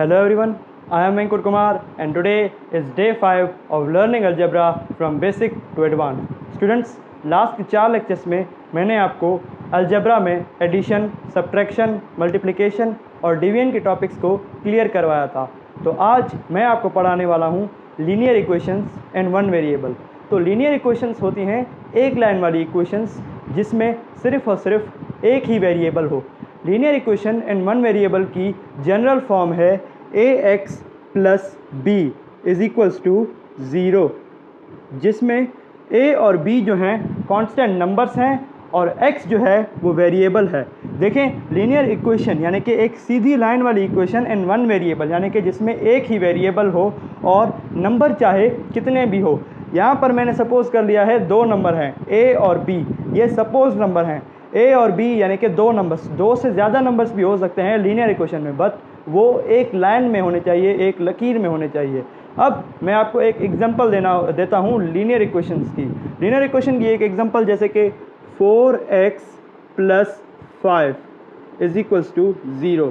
Hello everyone, I am Ankur Kumar and today is day 5 of learning algebra from basic to advanced. Students, last 4 lectures में मैंने आपको algebra में addition, subtraction, multiplication और division के topics को clear करवाया था। तो आज मैं आपको पढ़ाने वाला हूँ linear equations and one variable. तो लीनियर इक्वेशंस होती हैं एक लाइन वाली इक्वेशंस जिसमें सिर्फ और सिर्फ एक ही वेरिएबल हो। Linear equation and one variable की जनरल फॉर्म है ax plus b is equals to 0, जिसमें a और b जो हैं कांस्टेंट नंबर्स हैं और x जो है वो वेरिएबल है। देखें, लीनियर इक्वेशन यानी कि एक सीधी लाइन वाली इक्वेशन एंड वन वेरिएबल यानी कि जिसमें एक ही वेरिएबल हो और नंबर चाहे कितने भी हो। यहाँ पर मैंने सपोज़ कर लिया है 2 नंबर हैं a और b, ये सपोज नंबर हैं a और b यानी कि 2 नंबर्स। 2 से ज़्यादा नंबर्स भी हो सकते हैं लीनियर इक्वेशन में, बट वो एक लाइन में होने चाहिए, एक लकीर में होने चाहिए। अब मैं आपको एक एग्जांपल देता हूँ लीनियर इक्वेशंस की। लीनियर इक्वेशन की एक एग्जांपल जैसे कि 4x plus 5 is equals to 0।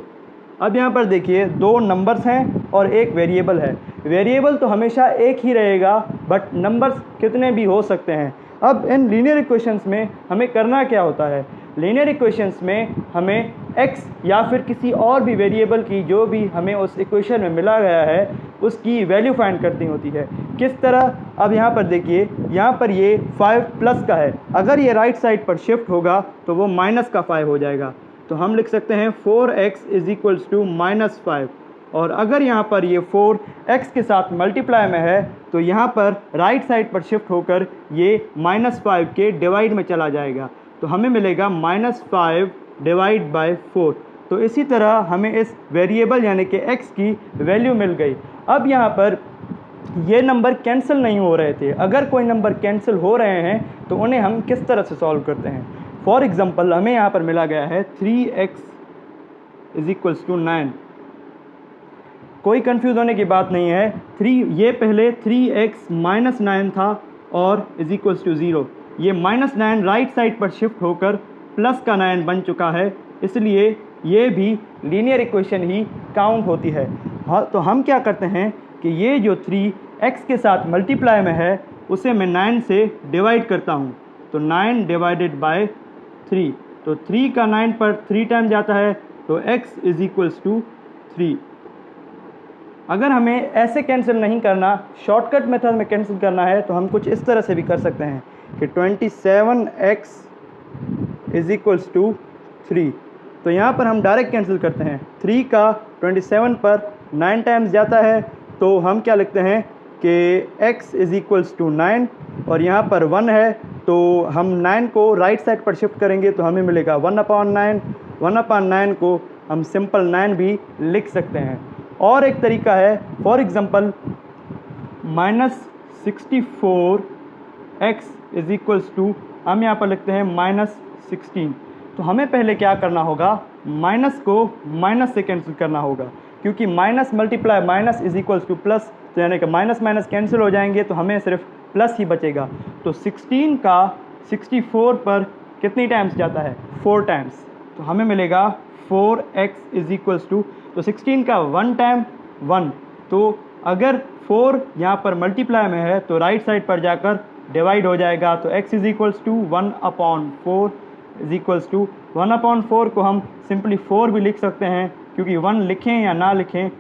अब यहाँ पर देखिए 2 नंबर्स हैं और एक वेरिएबल है। वेरिएबल तो हमेशा एक ही रहेगा बट नंबर्स कितने भी हो सकते हैं। अब इन लीनियर इक्वेशंस में हमें करना क्या होता है? लीनियर इक्वेशंस में हमें x या फिर किसी और भी वेरिएबल की जो भी हमें उस इक्वेशन में मिला गया है उसकी वैल्यू फाइंड करनी होती है। किस तरह? अब यहाँ पर देखिए, यहाँ पर ये 5 प्लस का है, अगर ये राइट साइड पर शिफ्ट होगा तो वो माइनस का 5 हो जाएगा। तो हम लिख सकते हैं 4x is equals to minus 5, और अगर यहाँ पर ये 4 x के साथ मल्टीप्लाई में है तो यहाँ पर राइट साइड पर शिफ्ट होकर ये -5 के डिवाइड में चला जाएगा, तो हमें मिलेगा -5 डिवाइड बाय 4। तो इसी तरह हमें इस वेरिएबल यानी कि x की वैल्यू मिल गई। अब यहाँ पर ये नंबर कैंसिल नहीं हो रहे थे। अगर कोई नंबर कैंसिल हो रहे हैं तो उन्हें हम किस तरह से सॉल्व करते हैं? फॉर एग्ज़ाम्पल हमें यहाँ पर मिला गया है 3x इज इक्वल्स टू 9। कोई कंफ्यूज होने की बात नहीं है। ये पहले 3x माइनस 9 था और इज इक्वल्स टू 0। ये -9 राइट साइड पर शिफ्ट होकर प्लस का 9 बन चुका है, इसलिए ये भी लीनियर इक्वेशन ही काउंट होती है। हाँ, तो हम क्या करते हैं कि ये जो 3x के साथ मल्टीप्लाई में है उसे मैं 9 से डिवाइड करता हूँ। तो 9 डिवाइडेड बाय 3, तो 3 का 9 पर 3 टाइम जाता है, तो x इज इक्वल्स टू 3। अगर हमें ऐसे कैंसिल नहीं करना, शॉर्टकट मेथड में कैंसिल करना है, तो हम कुछ इस तरह से भी कर सकते हैं कि 27x इज इक्वल्स टू 3। तो यहाँ पर हम डायरेक्ट कैंसिल करते हैं। 3 का 27 पर 9 टाइम्स जाता है, तो हम क्या लिखते हैं कि x इज इक्वल्स टू 9, और यहाँ पर 1 है तो हम 9 को राइट साइड पर शिफ्ट करेंगे तो हमें मिलेगा 1/9। 1/9 को हम सिंपल 9 भी लिख सकते हैं। और एक तरीका है, for example -64x is equals to, हम यहाँ पर लिखते हैं -16। तो हमें पहले क्या करना होगा? माइनस को माइनस से कैंसिल करना होगा, क्योंकि minus multiply minus is equals two plus, तो यानी कि माइनस माइनस कैंसिल हो जाएंगे तो हमें सिर्फ प्लस ही बचेगा। तो 16 का 64 पर कितनी टाइम्स जाता है? 4 टाइम्स, तो हमें मिलेगा 4x इज इक्वल्स टू, तो 16 का 1 टाइम 1, तो अगर 4 यहाँ पर मल्टीप्लाई में है तो राइट साइड पर जाकर डिवाइड हो जाएगा। तो x is equals to 1/4 is equals to 1/4 को हम सिंपली 4 भी लिख सकते हैं, क्योंकि 1 लिखें या ना लिखें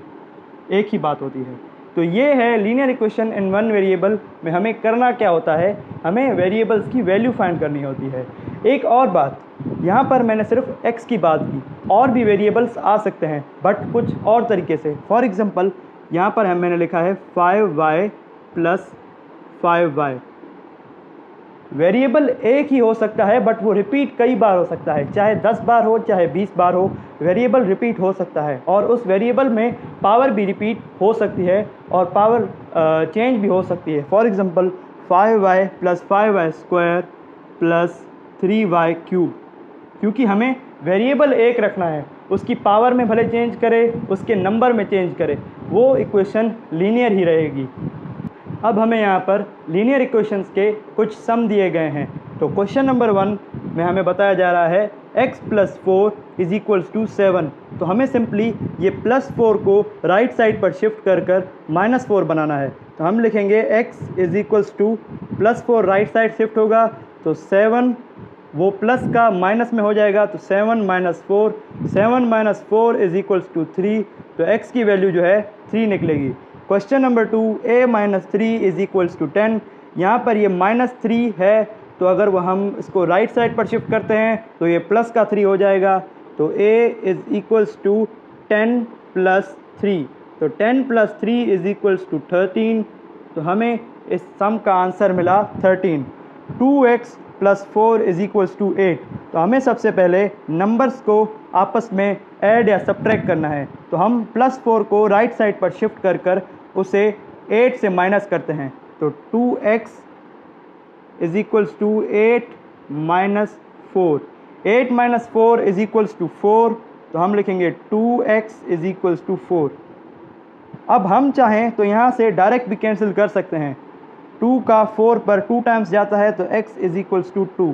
एक ही बात होती है। तो ये है linear equation in one variable में हमें करना क्या होता है? हमें वेरिएबल्स की वैल्यू फाइंड करनी होती है। एक और बात, यहाँ पर मैंने सिर्फ x की बात की, और भी वेरिएबल्स आ सकते हैं बट कुछ और तरीके से। फॉर एग्ज़ाम्पल यहाँ पर मैंने लिखा है 5y प्लस 5y। वेरिएबल एक ही हो सकता है बट वो रिपीट कई बार हो सकता है, चाहे 10 बार हो चाहे 20 बार हो, वेरिएबल रिपीट हो सकता है। और उस वेरिएबल में पावर भी रिपीट हो सकती है और पावर चेंज भी हो सकती है। For example 5y plus 5y square plus 3y cube, क्योंकि हमें वेरिएबल एक रखना है, उसकी पावर में भले चेंज करे, उसके नंबर में चेंज करे, वो इक्वेशन लीनियर ही रहेगी। अब हमें यहाँ पर लीनियर इक्वेशंस के कुछ सम दिए गए हैं। तो क्वेश्चन नंबर 1 में हमें बताया जा रहा है x plus 4 is equals to 7। तो हमें सिंपली ये प्लस 4 को राइट साइड पर शिफ्ट कर कर माइनस 4 बनाना है। तो हम लिखेंगे x is equals two plus 4 right side shift होगा तो 7 वो प्लस का माइनस में हो जाएगा तो 7 minus 4, 7 minus 4 is equals to 3। तो x की वैल्यू जो है 3 निकलेगी। Question number 2, a minus 3 is equals to 10। यहाँ पर ये माइनस 3 है तो अगर वो हम इसको राइट साइड पर शिफ्ट करते हैं तो ये प्लस का 3 हो जाएगा। तो a is equals to 10 plus 3। तो 10 प्लस 3 इज इक्वल्स टू 13। तो हमें इस सम का आंसर मिला 13। 2x plus 4 is equals to 8। तो हमें सबसे पहले नंबर्स को आपस में ऐड या सब्ट्रैक्ट करना है। तो हम प्लस 4 को राइट साइड पर शिफ्ट कर कर उसे 8 से माइनस करते हैं। तो 2x is equals to 8 minus 4। 8 minus 4 is equals to 4। तो हम लिखेंगे 2x इज इक्वल्स टू 4। अब हम चाहें तो यहाँ से डायरेक्ट भी कैंसिल कर सकते हैं। 2 का 4 पर 2 टाइम्स जाता है तो x is equals to 2।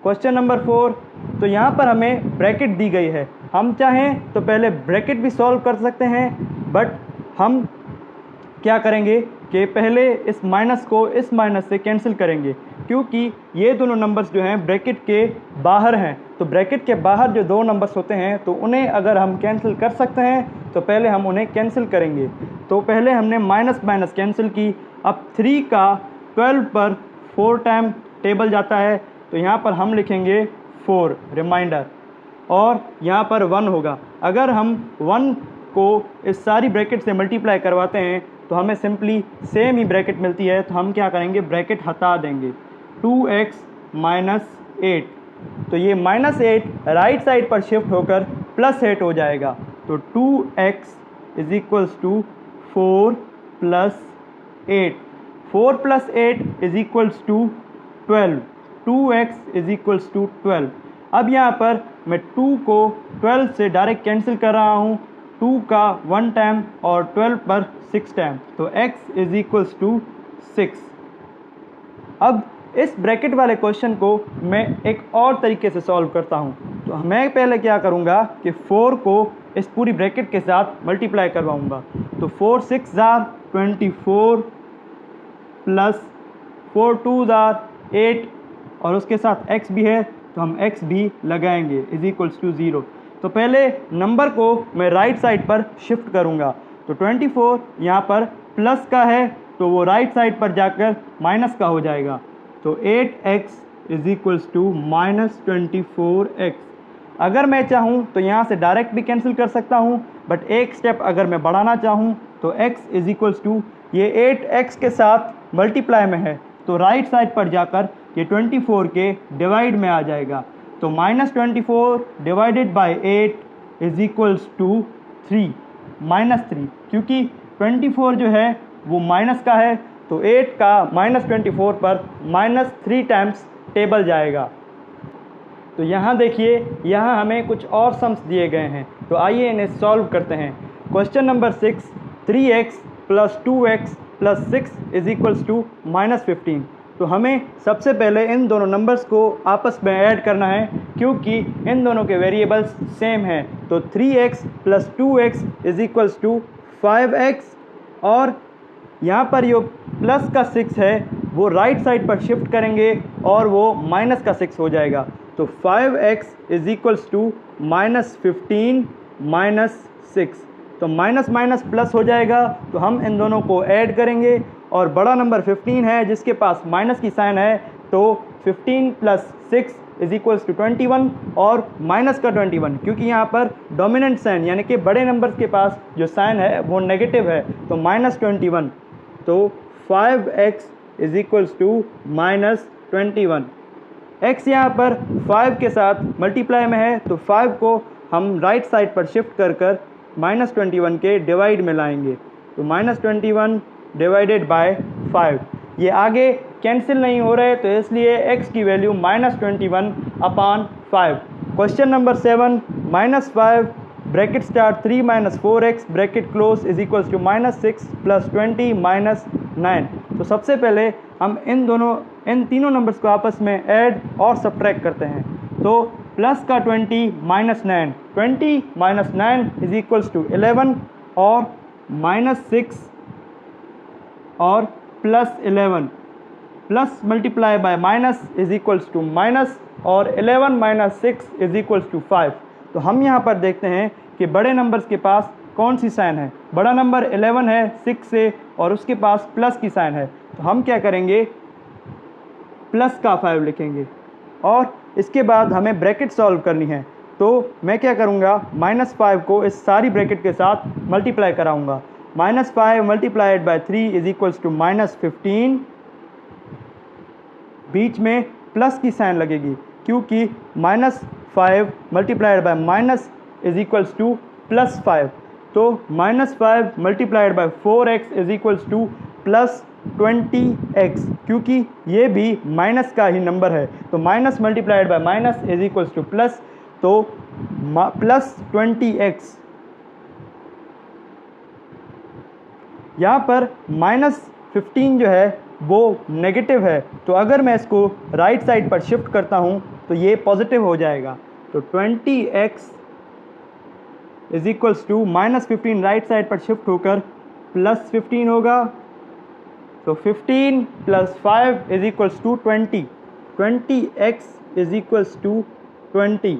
Question number 4, तो यहाँ पर हमें ब्रैकेट दी गई है। हम चाहें तो पहले ब्रैकेट भी सॉल्व कर सकते हैं, बट हम क्या करेंगे कि पहले इस माइनस को इस माइनस से कैंसिल करेंगे, क्योंकि ये दोनों नंबर्स जो हैं ब्रैकेट के बाहर हैं। तो ब्रैकेट के बाहर जो दो नंबर्स होते हैं तो उन्हें अगर हम कैंसिल कर सकते हैं तो पहले हम उन्हें कैंसिल करेंगे। तो पहले हमने माइनस माइनस कैंसिल की। अब 3 का 12 पर 4 टाइम टेबल जाता है तो यहाँ पर हम लिखेंगे 4 रिमाइंडर, और यहाँ पर 1 होगा। अगर हम 1 को इस सारी ब्रैकेट से मल्टीप्लाई करवाते हैं तो हमें सिंपली सेम ही ब्रैकेट मिलती है। तो हम क्या करेंगे, ब्रैकेट हटा देंगे। 2x माइनस 8, तो ये माइनस 8 राइट साइड पर शिफ्ट होकर प्लस 8 हो जाएगा। तो 2x is equals to 4 plus 8। 4 plus 8 is equals to 12। 2x is equals to 12। अब यहाँ पर मैं 2 को 12 से डायरेक्ट कैंसिल कर रहा हूँ। 2 का 1 टाइम और 12 पर 6 टाइम, तो x इज इक्वल्स टू 6। अब इस ब्रैकेट वाले क्वेश्चन को मैं एक और तरीके से सॉल्व करता हूँ। तो मैं पहले क्या करूँगा कि 4 को इस पूरी ब्रैकेट के साथ मल्टीप्लाई करवाऊँगा। तो 4 6 जार 24 प्लस 4 2 जार 8, और उसके साथ x भी है तो हम x भी लगाएंगे इज इक्वल्स टू 0। तो पहले नंबर को मैं राइट साइड पर शिफ्ट करूँगा। तो 24 यहाँ पर प्लस का है तो वो राइट साइड पर जाकर माइनस का हो जाएगा। तो 8x is equals to minus 24x। अगर मैं चाहूँ तो यहाँ से डायरेक्ट भी कैंसिल कर सकता हूँ, बट एक स्टेप अगर मैं बढ़ाना चाहूँ तो x इज इक्वल्स टू ये 8x के साथ मल्टीप्लाई में है तो राइट साइड पर जाकर ये 24 के डिवाइड में आ जाएगा। तो minus 24 divided by 8 is equals to 3, minus 3, क्योंकि 24 जो है वो माइनस का है तो 8 का माइनस 24 पर माइनस 3 टाइम्स टेबल जाएगा। तो यहाँ देखिए, यहाँ हमें कुछ और सम्स दिए गए हैं, तो आइए इन्हें सॉल्व करते हैं। Question number 6, 3x plus 2x plus 6 is equals to minus 15। तो हमें सबसे पहले इन दोनों नंबर्स को आपस में ऐड करना है, क्योंकि इन दोनों के वेरिएबल्स सेम हैं। तो 3x plus 2x is equals to 5x, और यहाँ पर जो प्लस का 6 है वो राइट साइड पर शिफ्ट करेंगे और वो माइनस का 6 हो जाएगा। तो 5x is equals to minus 15 minus 6। तो माइनस माइनस प्लस हो जाएगा, तो हम इन दोनों को ऐड करेंगे, और बड़ा नंबर 15 है जिसके पास माइनस की साइन है, तो 15 प्लस 6 इज इक्वल्स टू 21, और माइनस का 21, क्योंकि यहाँ पर डोमिनेंट साइन यानी कि बड़े नंबर्स के पास जो साइन है वो नेगेटिव है, तो माइनस 21। तो 5x is equals to minus 21। x यहाँ पर 5 के साथ मल्टीप्लाई में है, तो 5 को हम राइट साइड पर शिफ्ट कर कर माइनस 21 के डिवाइड में लाएंगे। तो माइनस 21 डिवाइडेड बाय 5, ये आगे कैंसिल नहीं हो रहे, तो इसलिए x की value minus 21 upon 5। Question number 7, minus 5 bracket start 3 minus 4x bracket close is equals to minus 6 plus 20 minus 9। तो सबसे पहले हम इन दोनों इन तीनों नंबर्स को आपस में ऐड और सब्ट्रैक्ट करते हैं। तो प्लस का 20 minus 9, 20 minus 9 is equals to 11 और माइनस 6 और plus 11, plus multiply by minus is equals to minus और 11 माइनस 6 इज इक्वल्स टू 5। तो हम यहाँ पर देखते हैं कि बड़े नंबर्स के पास कौन सी साइन है। बड़ा नंबर 11 है 6 से और उसके पास प्लस की साइन है, तो हम क्या करेंगे, प्लस का 5 लिखेंगे और इसके बाद हमें ब्रैकेट सॉल्व करनी है। तो मैं क्या करूँगा, -5 को इस सारी ब्रैकेट के साथ मल्टीप्लाई कराऊँगा। -5 multiplied by 3 is equals to -15, बीच में प्लस की साइन लगेगी क्योंकि -5 multiplied by minus is equals to +5। तो -5 multiplied by 4x is equals to +20x, क्योंकि ये भी माइनस का ही नंबर है। तो minus multiplied by minus is equals two plus, तो +20x। यहाँ पर -15 जो है वो नेगेटिव है, तो अगर मैं इसको राइट साइड पर शिफ्ट करता हूँ तो ये पॉजिटिव हो जाएगा। तो 20x is equals to -15 right side पर शिफ्ट होकर +15 होगा। तो 15 + 5 is equals to 20, 20x is equals to 20।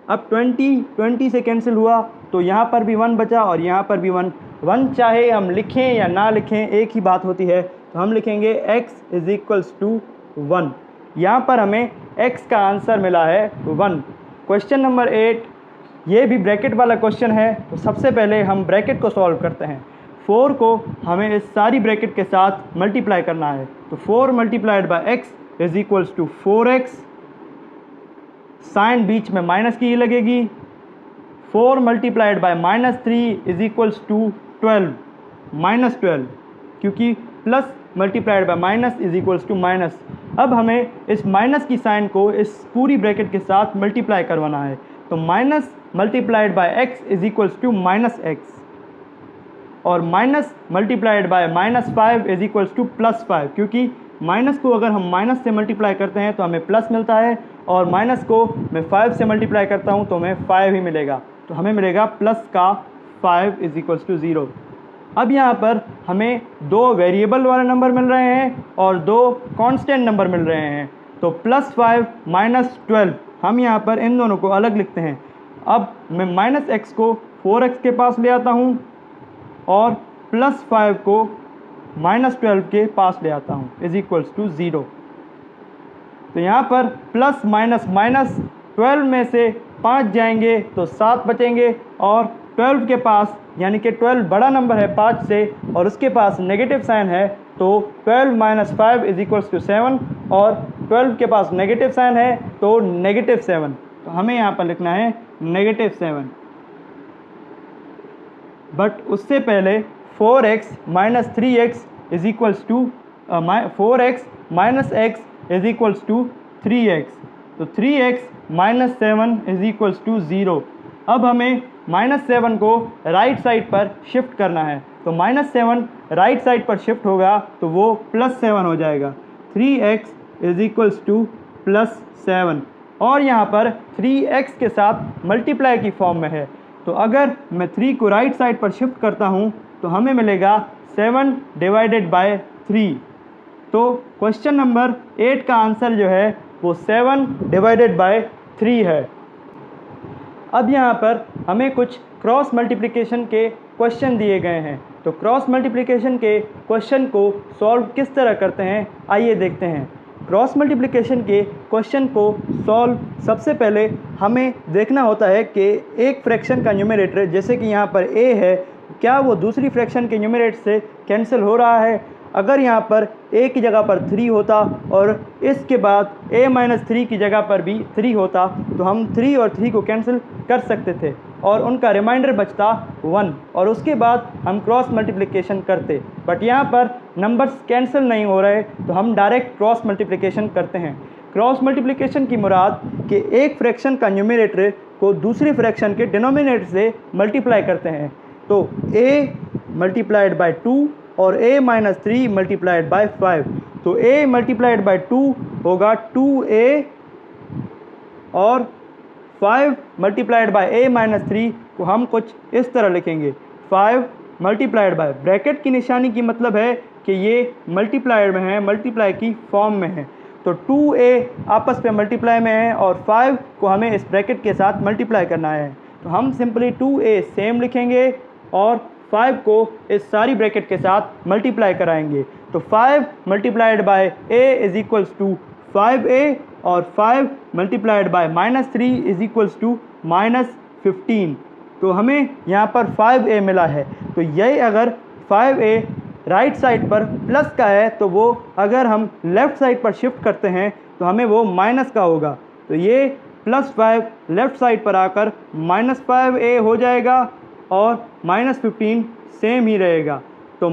अब 20 से कैंसिल हुआ तो यहाँ पर भी 1 बचा और यहाँ पर भी 1 चाहे हम लिखें या ना लिखें एक ही बात होती है, तो हम लिखेंगे x इज इक्वल्स टू 1। यहाँ पर हमें x का आंसर मिला है 1। क्वेश्चन नंबर 8, ये भी ब्रैकेट वाला क्वेश्चन है, तो सबसे पहले हम ब्रैकेट को सॉल्व करते हैं। 4 को हमें इस सारी ब्रैकेट के साथ मल्टीप्लाई करना है, तो 4 multiplied by x is equals to 4x, sign बीच में माइनस की ही लगेगी। 4 multiplied by -3 is equals to 12, -12, क्योंकि plus multiplied by minus is equals to minus. अब हमें इस माइनस की साइन को इस पूरी ब्रैकेट के साथ मल्टीप्लाई करवाना है, तो minus multiplied by x is equals to -x और minus multiplied by -5 is equals to +5, क्योंकि माइनस को अगर हम माइनस से मल्टीप्लाई करते हैं तो हमें प्लस मिलता है और माइनस को मैं 5 से मल्टीप्लाई करता हूं तो हमें 5 ही मिलेगा, तो हमें मिलेगा प्लस का 5 इज इक्वल्स टू 0। अब यहाँ पर हमें 2 वेरिएबल वाले नंबर मिल रहे हैं और 2 कांस्टेंट नंबर मिल रहे हैं, तो +5 -12 हम यहाँ पर इन दोनों को अलग लिखते हैं। अब मैं -x को 4x के पास ले आता हूँ और +5 को -12 के पास ले आता हूँ इज इक्वल्स टू 0। तो यहाँ पर प्लस माइनस माइनस 12 में से 5 जाएंगे तो 7 बचेंगे और 12 के पास, यानी कि 12 बड़ा नंबर है 5 से और उसके पास नेगेटिव साइन है, तो 12 - 5 इज इक्वल्स टू 7 और 12 के पास नेगेटिव साइन है तो -7। तो हमें यहाँ पर लिखना है -7। बट उससे पहले 4x - 3x is equals to 4x - x is equals to 3x, तो 3x - 7 इज इक्वल्स टू 0। अब हमें -7 को राइट साइड पर शिफ्ट करना है, तो -7 राइट साइड पर शिफ्ट होगा तो वो +7 हो जाएगा। 3x इज इक्वल्स टू +7 और यहाँ पर 3x के साथ मल्टीप्लाई की फॉर्म में है, तो अगर मैं 3 को राइट साइड पर शिफ्ट करता हूँ तो हमें मिलेगा 7 डिवाइडेड बाय 3। तो क्वेश्चन नंबर 8 का आंसर जो है वो 7 डिवाइडेड बाय 3 है। अब यहाँ पर हमें कुछ क्रॉस मल्टीप्लिकेशन के क्वेश्चन दिए गए हैं, तो क्रॉस मल्टीप्लिकेशन के क्वेश्चन को सॉल्व किस तरह करते हैं आइए देखते हैं। क्रॉस मल्टीप्लिकेशन के क्वेश्चन को सॉल्व सबसे पहले हमें देखना होता है कि एक फ्रैक्शन का न्यूमरेटर, जैसे कि यहाँ पर a है, क्या वो दूसरी फ्रैक्शन के न्यूमरेटर से कैंसिल हो रहा है। अगर यहाँ पर a की जगह पर 3 होता और इसके बाद a - 3 की जगह पर भी 3 होता तो हम 3 और 3 को कैंसिल कर सकते थे और उनका रिमाइंडर बचता 1 और उसके बाद हम क्रॉस मल्टीप्लिकेशन करते। बट यहाँ पर नंबर्स कैंसिल नहीं हो रहे तो हम डायरेक्ट क्रॉस मल्टीप्लिकेशन करते हैं। क्रॉस मल्टीप्लिकेशन की मुराद कि एक फ्रैक्शन का न्यूमरेटर को दूसरी फ्रैक्शन के डिनोमिनेटर से मल्टीप्लाई करते हैं, तो a × 2 और a - 3 × 5, तो a मल्टीप्लाइड बाय 2 होगा 2a, और 5 मल्टीप्लाइड बाय a माइनस 3 को हम कुछ इस तरह लिखेंगे, 5 मल्टीप्लाइड बाय, ब्रैकेट की निशानी की मतलब है कि ये मल्टीप्लाइड में है, मल्टीप्लाई की फॉर्म में है। तो 2a आपस में मल्टीप्लाई में है और 5 को हमें इस ब्रैकेट के साथ मल्टीप्लाई करना है। तो हम सिंपली 2a सेम लिखेंगे और 5 को इस सारी ब्रैकेट के साथ मल्टीप्लाई कराएंगे। तो 5 multiplied by a is equals to 5a, और 5 multiplied by -3 is equals to -15। तो हमें यहाँ पर 5a मिला है। तो यही अगर 5a राइट साइड पर प्लस का है, तो वो अगर हम लेफ़्ट साइड पर शिफ्ट करते हैं तो हमें वो माइनस का होगा। तो ये +5 लेफ़्ट साइड पर आकर -5a हो जाएगा और -15 सेम ही रहेगा। तो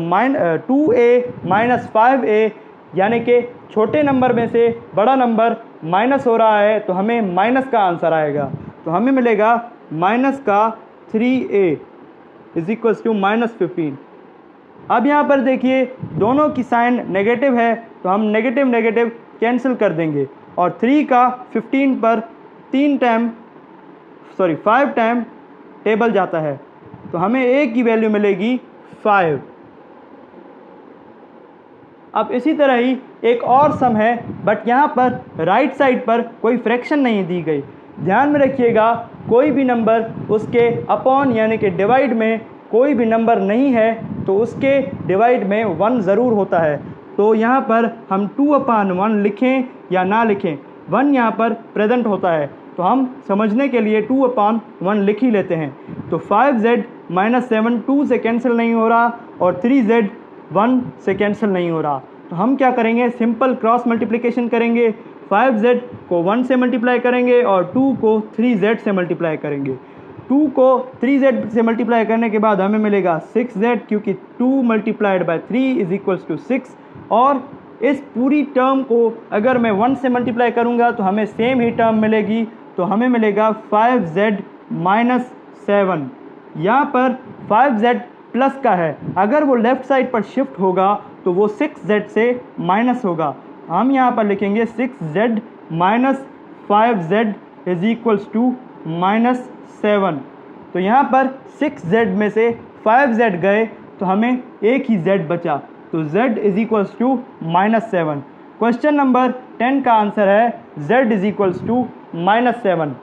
2a माइनस 5a, यानी कि छोटे नंबर में से बड़ा नंबर माइनस हो रहा है, तो हमें माइनस का आंसर आएगा। तो हमें मिलेगा माइनस का 3a इज इक्वल्स टू -15। अब यहाँ पर देखिए दोनों की साइन नेगेटिव है, तो हम नेगेटिव नेगेटिव कैंसिल कर देंगे, और 3 का 15 पर 5 टाइम टेबल जाता है, तो हमें a की वैल्यू मिलेगी 5। अब इसी तरह ही एक और सम है, बट यहाँ पर राइट साइड पर कोई फ्रैक्शन नहीं दी गई। ध्यान में रखिएगा, कोई भी नंबर उसके अपॉन यानी कि डिवाइड में कोई भी नंबर नहीं है तो उसके डिवाइड में 1 ज़रूर होता है। तो यहाँ पर हम 2/1 लिखें या ना लिखें, 1 यहाँ पर प्रेजेंट होता है, तो हम समझने के लिए 2/1 लिख ही लेते हैं। तो 5z - 7 2 से कैंसिल नहीं हो रहा, और 3z 1 से कैंसिल नहीं हो रहा। तो हम क्या करेंगे, सिंपल क्रॉस मल्टीप्लिकेशन करेंगे। 5z को 1 से मल्टीप्लाई करेंगे और 2 को 3z से मल्टीप्लाई करेंगे। 2 को 3z से मल्टीप्लाई करने के बाद हमें मिलेगा 6z, क्योंकि 2 multiplied by 3 is equals to 6। और इस पूरी टर्म को अगर मैं 1 से मल्टीप्लाई करूंगा तो हमें सेम ही टर्म मिलेगी, तो हमें मिलेगा 5z - 7। यहाँ पर 5z प्लस का है, अगर वो लेफ़्ट साइड पर शिफ्ट होगा तो वो 6z से माइनस होगा। हम यहाँ पर लिखेंगे 6z - 5z is equals to -7। तो यहाँ पर 6z में से 5z गए तो हमें एक ही z बचा, तो z is equals to -7। Question number 10 का आंसर है z इज इक्वल्स टू -7।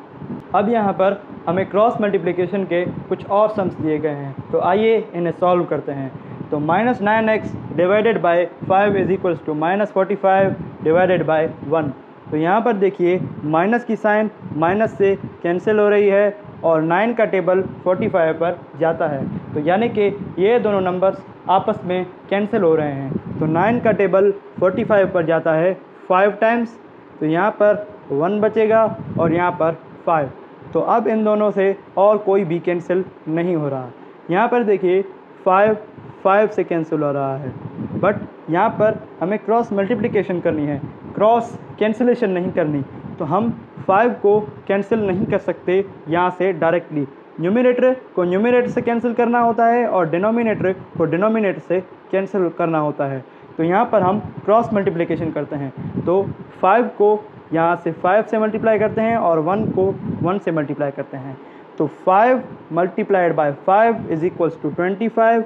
अब यहाँ पर हमें क्रॉस मल्टीप्लिकेशन के कुछ और सम्स दिए गए हैं, तो आइए इन्हें सॉल्व करते हैं। तो -9x divided by 5 is equals to -45 divided by 1। तो यहाँ पर देखिए माइनस की साइन माइनस से कैंसिल हो रही है और 9 का टेबल 45 पर जाता है, तो यानी कि ये दोनों नंबर्स आपस में कैंसिल हो रहे हैं। तो 9 का टेबल 45 पर जाता है 5 टाइम्स, तो यहाँ पर 1 बचेगा और यहाँ पर 5। तो अब इन दोनों से और कोई भी कैंसिल नहीं हो रहा। यहाँ पर देखिए 5 से कैंसिल हो रहा है, बट यहाँ पर हमें क्रॉस मल्टीप्लिकेशन करनी है, क्रॉस कैंसिलेशन नहीं करनी। तो हम 5 को कैंसिल नहीं कर सकते यहाँ से डायरेक्टली। न्यूमरेटर को न्यूमरेटर से कैंसिल करना होता है और डिनोमिनेटर को डिनोमिनेटर से कैंसिल करना होता है। तो यहाँ पर हम क्रॉस मल्टीप्लिकेशन करते हैं, तो 5 को यहाँ से 5 से मल्टीप्लाई करते हैं और 1 को 1 से मल्टीप्लाई करते हैं। तो 5 multiplied by 5 is equals to 25,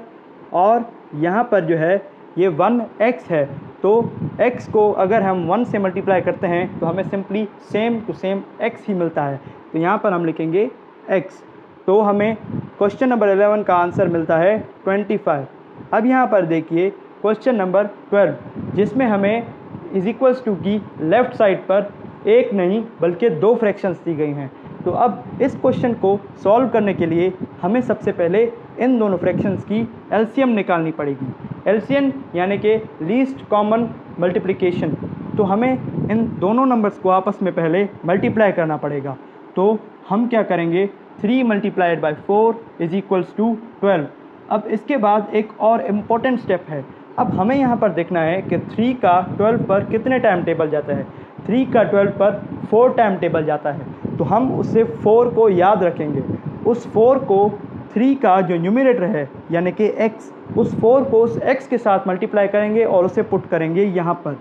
और यहाँ पर जो है ये 1x है, तो x को अगर हम 1 से मल्टीप्लाई करते हैं तो हमें simply same to same x ही मिलता है। तो यहाँ पर हम लिखेंगे x। तो हमें क्वेश्चन नंबर 11 का आंसर मिलता है 25। अब यहाँ पर देखिए क्वेश्चन नंबर 12, जिसमें हमें इज इक्वल्स टू की लेफ़्ट साइड पर एक नहीं बल्कि 2 फ्रैक्शंस दी गई हैं। तो अब इस क्वेश्चन को सॉल्व करने के लिए हमें सबसे पहले इन दोनों फ्रैक्शंस की एलसीएम निकालनी पड़ेगी। एलसीएम यानी कि लीस्ट कॉमन मल्टीप्लिकेशन। तो हमें इन दोनों नंबर्स को आपस में पहले मल्टीप्लाई करना पड़ेगा। तो हम क्या करेंगे, 3 multiplied by 4 is equals to 12। अब इसके बाद एक और इम्पोर्टेंट स्टेप है। अब हमें यहाँ पर देखना है कि 3 का 12 पर कितने टाइम टेबल जाता है। 3 का 12 पर 4 टाइम टेबल जाता है, तो हम उससे 4 को याद रखेंगे। उस 4 को 3 का जो न्यूमरेटर है यानी कि x, उस 4 को उस x के साथ मल्टीप्लाई करेंगे और उसे पुट करेंगे यहाँ पर।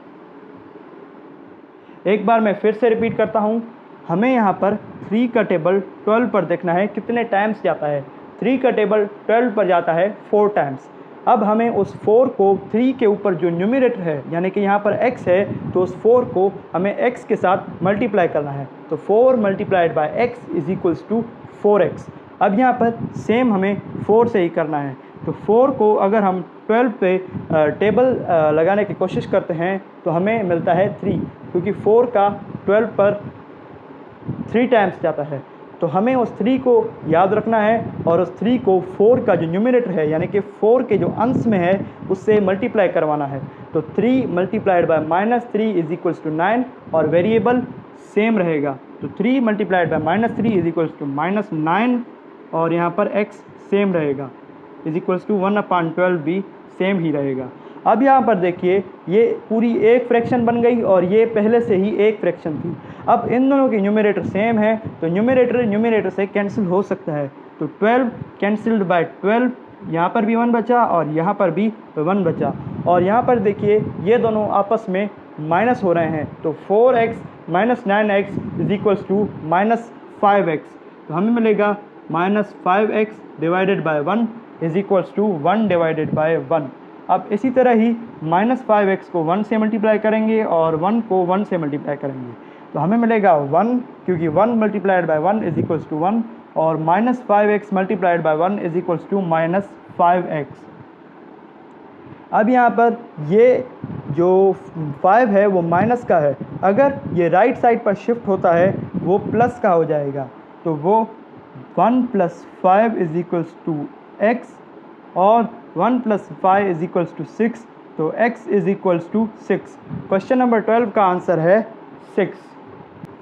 एक बार मैं फिर से रिपीट करता हूँ, हमें यहाँ पर 3 का टेबल 12 पर देखना है कितने टाइम्स जाता है। 3 का टेबल 12 पर जाता है 4 टाइम्स। अब हमें उस 4 को 3 के ऊपर जो न्यूमरेटर है यानी कि यहाँ पर x है, तो उस 4 को हमें x के साथ मल्टीप्लाई करना है। तो 4 multiplied by x is equals to 4x। अब यहाँ पर सेम हमें 4 से ही करना है। तो 4 को अगर हम 12 पे टेबल लगाने की कोशिश करते हैं तो हमें मिलता है 3, क्योंकि 4 का 12 पर 3 टाइम्स जाता है। तो हमें उस 3 को याद रखना है और उस 3 को 4 का जो न्यूमरेटर है यानी कि 4 के जो अंश में है उससे मल्टीप्लाई करवाना है। तो 3 multiplied by -3 is equals to 9 और वेरिएबल सेम रहेगा। तो 3 multiplied by -3 is equals to -9 और यहाँ पर x सेम रहेगा इज इक्वल्स टू 1/12 भी सेम ही रहेगा। अब यहाँ पर देखिए ये पूरी एक फ्रैक्शन बन गई और ये पहले से ही एक फ्रैक्शन थी। अब इन दोनों की न्यूमरेटर सेम है तो न्यूमरेटर से कैंसिल हो सकता है। तो 12 कैंसिल्ड बाय 12, यहाँ पर भी 1 बचा और यहाँ पर भी 1 बचा। और यहाँ पर देखिए ये दोनों आपस में माइनस हो रहे हैं। तो 4x - 9x is equals to -5x। तो हमें मिलेगा -5x divided by 1 is equals to 1 divided by 1। अब इसी तरह ही -5x को 1 से मल्टीप्लाई करेंगे और 1 को 1 से मल्टीप्लाई करेंगे। तो हमें मिलेगा 1, क्योंकि 1 multiplied by 1 is equals to 1 और -5x multiplied by 1 is equals to -5x। अब यहाँ पर ये जो 5 है वो माइनस का है, अगर ये राइट साइड पर शिफ्ट होता है वो प्लस का हो जाएगा। तो वो 1 + 5 इज इक्वल्स टू x और 1 + 5 इज इक्वल्स टू 6। तो x is equals to 6। Question number 12 का आंसर है 6।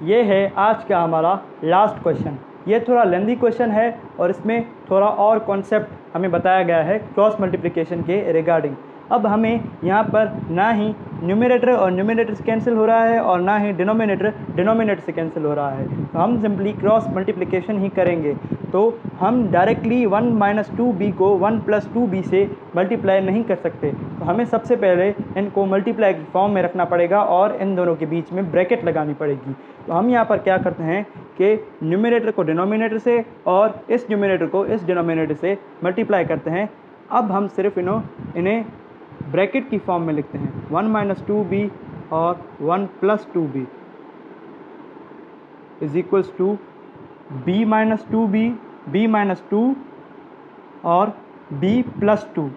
ये है आज का हमारा लास्ट क्वेश्चन। ये थोड़ा लेंदी क्वेश्चन है और इसमें थोड़ा और कॉन्सेप्ट हमें बताया गया है क्रॉस मल्टीप्लिकेशन के रिगार्डिंग। अब हमें यहाँ पर ना ही न्यूमरेटर और न्यूमरेटर से कैंसिल हो रहा है और ना ही डिनोमिनेटर से कैंसिल हो रहा है। तो हम सिंपली क्रॉस मल्टीप्लिकेशन ही करेंगे। तो हम डायरेक्टली 1 - 2b को 1 + 2b से मल्टीप्लाई नहीं कर सकते। तो हमें सबसे पहले इनको मल्टीप्लाई की फॉर्म में रखना पड़ेगा और इन दोनों के बीच में ब्रैकेट लगानी पड़ेगी। तो हम यहाँ पर क्या करते हैं कि न्यूमरेटर को डिनोमिनेटर से और इस न्यूमरेटर को इस डिनोमिनेटर से मल्टीप्लाई करते हैं। अब हम सिर्फ इन्हें ब्रैकेट की फॉर्म में लिखते हैं, 1 - 2b और 1 + 2b is equals to b - 2b, b - 2 और b + 2।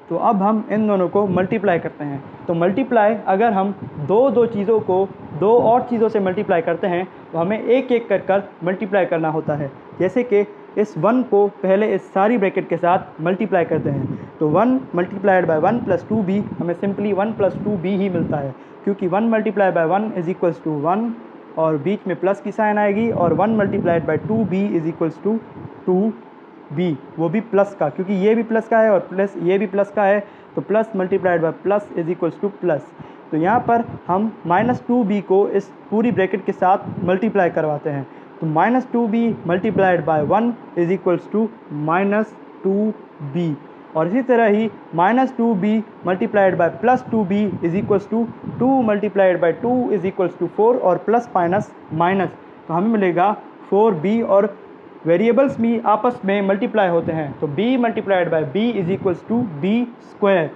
तो अब हम इन दोनों को मल्टीप्लाई करते हैं। तो मल्टीप्लाई अगर हम दो चीज़ों को दो और चीज़ों से मल्टीप्लाई करते हैं तो हमें एक एक कर मल्टीप्लाई करना होता है। जैसे कि इस 1 को पहले इस सारी ब्रैकेट के साथ मल्टीप्लाई करते हैं। तो 1 मल्टीप्लाइड बाय 1 + 2b हमें सिंपली 1 + 2b ही मिलता है, क्योंकि 1 multiply by 1 is equals to 1 और बीच में प्लस की साइन आएगी और 1 multiplied by 2b is equals to 2b, वो भी प्लस का, क्योंकि ये भी प्लस का है और प्लस ये भी प्लस का है। तो plus multiplied bye plus is equals two plus. तो यहाँ पर हम -2b को इस पूरी ब्रैकेट के साथ मल्टीप्लाई करवाते हैं। तो -2b multiplied by 1 is equals to -2b और इसी तरह ही -2b multiplied by +2b is equals to 2 multiplied by 2 is equals to 4 और प्लस माइनस माइनस। तो हमें मिलेगा 4b और वेरिएबल्स भी आपस में मल्टीप्लाई होते हैं। तो b multiplied by b is equals to b²।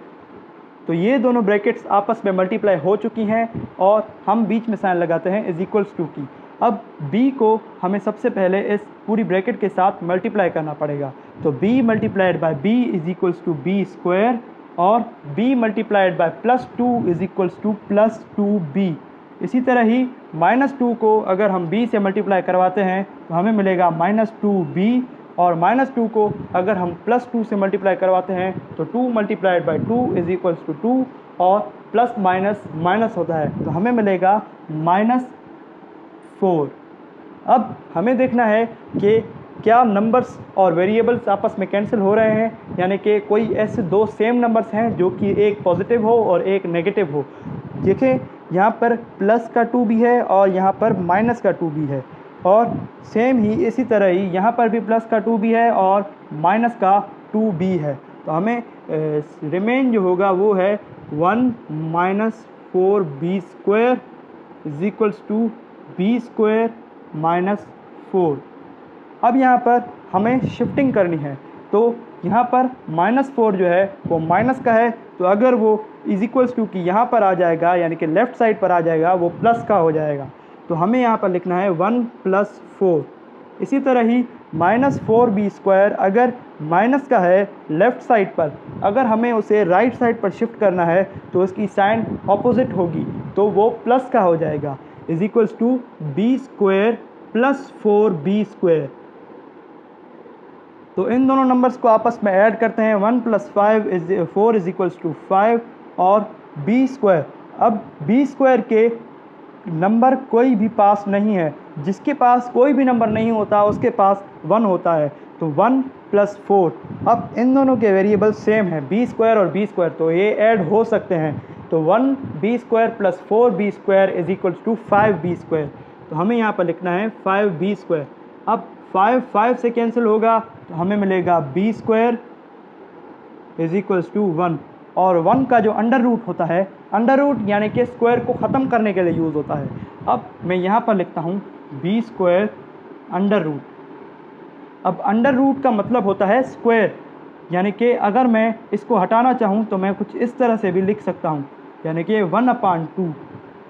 तो ये दोनों ब्रैकेट्स आपस में मल्टीप्लाई हो चुकी हैं और हम बीच में साइन लगाते हैं इज इक्वल्स टू की। अब b को हमें सबसे पहले इस पूरी ब्रैकेट के साथ मल्टीप्लाई करना पड़ेगा। तो b multiplied by b is equals to b² और b multiplied by +2 is equals to +2b। इसी तरह ही -2 को अगर हम b से मल्टीप्लाई करवाते हैं तो हमें मिलेगा -2b और -2 को अगर हम +2 से मल्टीप्लाई करवाते हैं तो 2 multiplied by 2 is equals to 2 और प्लस माइनस माइनस होता है। तो हमें मिलेगा -4। अब हमें देखना है कि क्या नंबर्स और वेरिएबल्स आपस में कैंसिल हो रहे हैं, यानी कि कोई ऐसे दो सेम नंबर्स हैं जो कि एक पॉजिटिव हो और एक नेगेटिव हो। देखिए यहाँ पर प्लस का 2 भी है और यहाँ पर माइनस का 2 भी है और सेम ही इसी तरह ही यहाँ पर भी प्लस का 2 भी है और माइनस का 2 भी है। तो हमें रिमेन जो होगा वो है 1 minus 4b² is equals to b² minus 4। अब यहाँ पर हमें शिफ्टिंग करनी है, तो यहाँ पर -4 जो है वो माइनस का है, तो अगर वो इज इक्वल्स टू कि यहाँ पर आ जाएगा, यानी कि लेफ़्ट साइड पर आ जाएगा, वो प्लस का हो जाएगा। तो हमें यहाँ पर लिखना है 1 + 4। इसी तरह ही -4b² अगर माइनस का है लेफ़्ट साइड पर, अगर हमें उसे राइट साइड पर शिफ्ट करना है तो उसकी साइन ऑपोजिट होगी, तो वो प्लस का हो जाएगा, is equals to b² + 4b²। तो इन दोनों नंबर्स को आपस में ऐड करते हैं, 1 + 4 इज इक्वल्स टू 5 और b²। अब b² के नंबर कोई भी पास नहीं है, जिसके पास कोई भी नंबर नहीं होता उसके पास 1 होता है, तो 1 + 4। अब इन दोनों के वेरिएबल सेम है, b² और b², तो ये ऐड हो सकते हैं। तो 1b² + 4b² is equals to 5b²। तो हमें यहाँ पर लिखना है 5b²। अब 5 से कैंसिल होगा, तो हमें मिलेगा b² इज इक्वल्स टू 1। और 1 का जो अंडर रूट होता है, अंडर रूट यानी कि स्क्वायर को ख़त्म करने के लिए यूज़ होता है। अब मैं यहाँ पर लिखता हूँ b² अंडर रूट। अब अंडर रूट का मतलब होता है स्क्वायर, यानी कि अगर मैं इसको हटाना चाहूँ तो मैं कुछ इस तरह से भी लिख सकता हूँ, यानी कि 1/2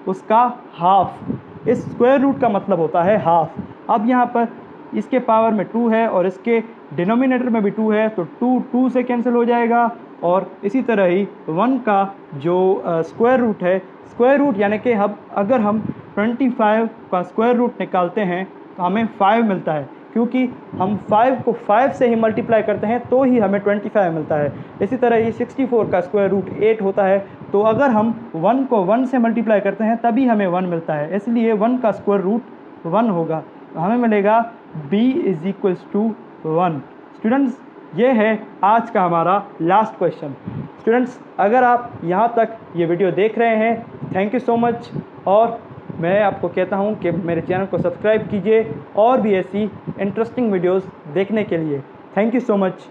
उसका हाफ। इस स्क्वायर रूट का मतलब होता है हाफ। अब यहाँ पर इसके पावर में 2 है और इसके डिनोमिनेटर में भी 2 है, तो 2 से कैंसिल हो जाएगा। और इसी तरह ही 1 का जो स्क्वायर रूट है, स्क्वायर रूट यानी कि अगर हम 25 का स्क्वायर रूट निकालते हैं तो हमें 5 मिलता है, क्योंकि हम 5 को 5 से ही मल्टीप्लाई करते हैं तो ही हमें 25 मिलता है। इसी तरह ही 64 का स्क्वायर रूट 8 होता है, तो अगर हम 1 को 1 से मल्टीप्लाई करते हैं तभी हमें 1 मिलता है, इसलिए 1 का स्क्वायर रूट 1 होगा। तो हमें मिलेगा b is equals to 1। Students, ये है आज का हमारा लास्ट क्वेश्चन। स्टूडेंट्स, अगर आप यहाँ तक ये वीडियो देख रहे हैं, थैंक यू सो मच। और मैं आपको कहता हूँ कि मेरे चैनल को सब्सक्राइब कीजिए और भी ऐसी इंटरेस्टिंग वीडियोस देखने के लिए। Thank you so much.